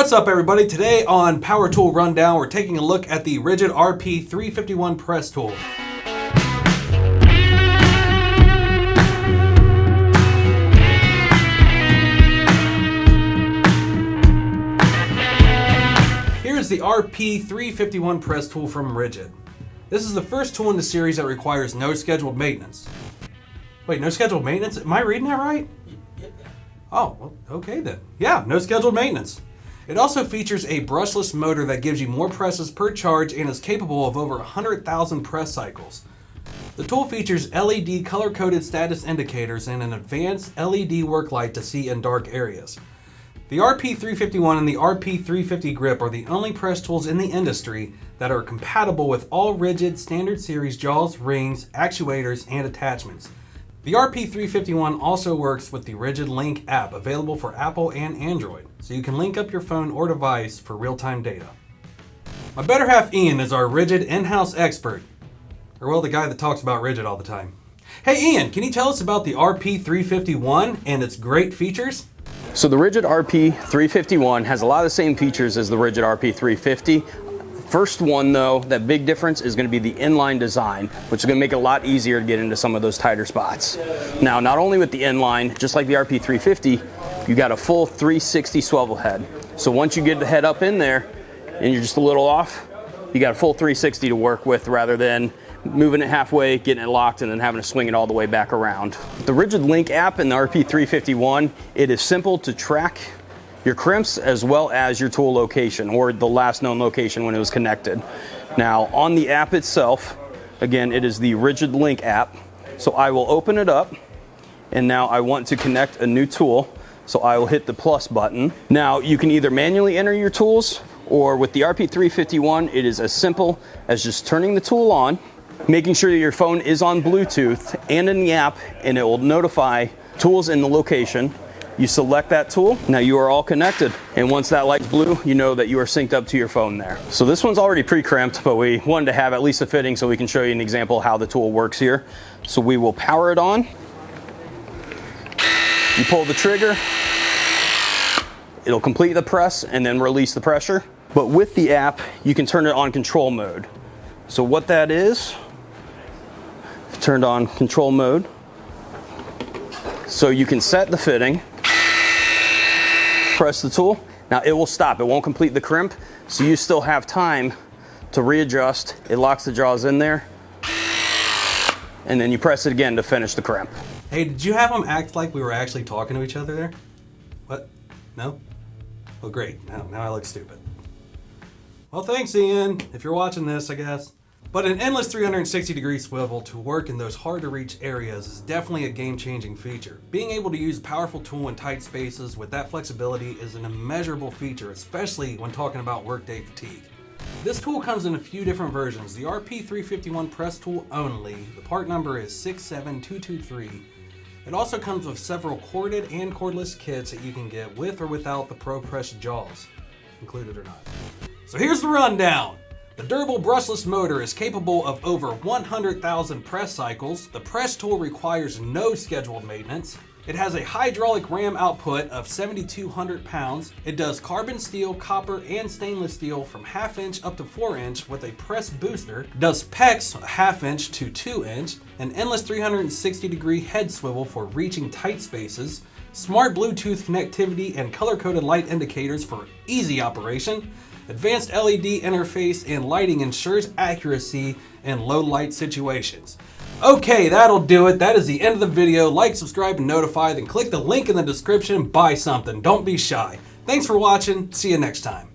What's up, everybody? Today on Power Tool Rundown, we're taking a look at the Ridgid RP351 press tool. Here's the RP351 press tool from Ridgid. This is the first tool in the series that requires no scheduled maintenance. Wait, no scheduled maintenance? Am I reading that right? Oh, well, okay then. Yeah, no scheduled maintenance. It also features a brushless motor that gives you more presses per charge and is capable of over 100,000 press cycles. The tool features LED color-coded status indicators and an advanced LED work light to see in dark areas. The RP351 and the RP350 grip are the only press tools in the industry that are compatible with all Ridgid standard series jaws, rings, actuators, and attachments. The RP351 also works with the Ridgid Link app available for Apple and Android, so you can link up your phone or device for real-time data. My better half Ian is our Ridgid in-house expert, or well, the guy that talks about Ridgid all the time. Hey Ian, can you tell us about the RP351 and its great features? So the Ridgid RP351 has a lot of the same features as the Ridgid RP350. First one though, that big difference is going to be the inline design, which is going to make it a lot easier to get into some of those tighter spots. Now, not only with the inline, just like the RP350, you got a full 360 swivel head. So once you get the head up in there and you're just a little off, you got a full 360 to work with rather than moving it halfway, getting it locked, and then having to swing it all the way back around. The Ridgid Link app in the RP351, it is simple to track your crimps as well as your tool location, or the last known location when it was connected. Now on the app itself, again, it is the Ridgid Link app. So I will open it up, and now I want to connect a new tool. So I will hit the plus button. Now you can either manually enter your tools, or with the RP351, it is as simple as just turning the tool on, making sure that your phone is on Bluetooth and in the app, and it will notify tools in the location. You select that tool, now you are all connected. And once that light's blue, you know that you are synced up to your phone there. So this one's already pre-crimped, but we wanted to have at least a fitting so we can show you an example of how the tool works here. So we will power it on. You pull the trigger, it'll complete the press and then release the pressure. But with the app, you can turn it on control mode. So what that is, turned on control mode. So you can set the fitting, press the tool. Now it will stop, it won't complete the crimp, so you still have time to readjust. It locks the jaws in there, and then you press it again to finish the crimp. Hey, did you have them act like we were actually talking to each other there? What? No? Oh great, now I look stupid. Well, thanks Ian, if you're watching this, I guess. But an endless 360-degree swivel to work in those hard-to-reach areas is definitely a game-changing feature. Being able to use a powerful tool in tight spaces with that flexibility is an immeasurable feature, especially when talking about workday fatigue. This tool comes in a few different versions. The RP351 press tool only, the part number is 67223. It also comes with several corded and cordless kits that you can get with or without the Pro Press jaws, included or not. So here's the rundown. The durable brushless motor is capable of over 100,000 press cycles. The press tool requires no scheduled maintenance. It has a hydraulic ram output of 7,200 pounds. It does carbon steel, copper, and stainless steel from 1/2 inch up to 4 inch with a press booster. It does PEX 1/2 inch to 2 inch, an endless 360-degree head swivel for reaching tight spaces, smart Bluetooth connectivity and color-coded light indicators for easy operation. Advanced LED interface and lighting ensures accuracy in low light situations. Okay, that'll do it. That is the end of the video. Like, subscribe, and notify, then click the link in the description and buy something. Don't be shy. Thanks for watching. See you next time.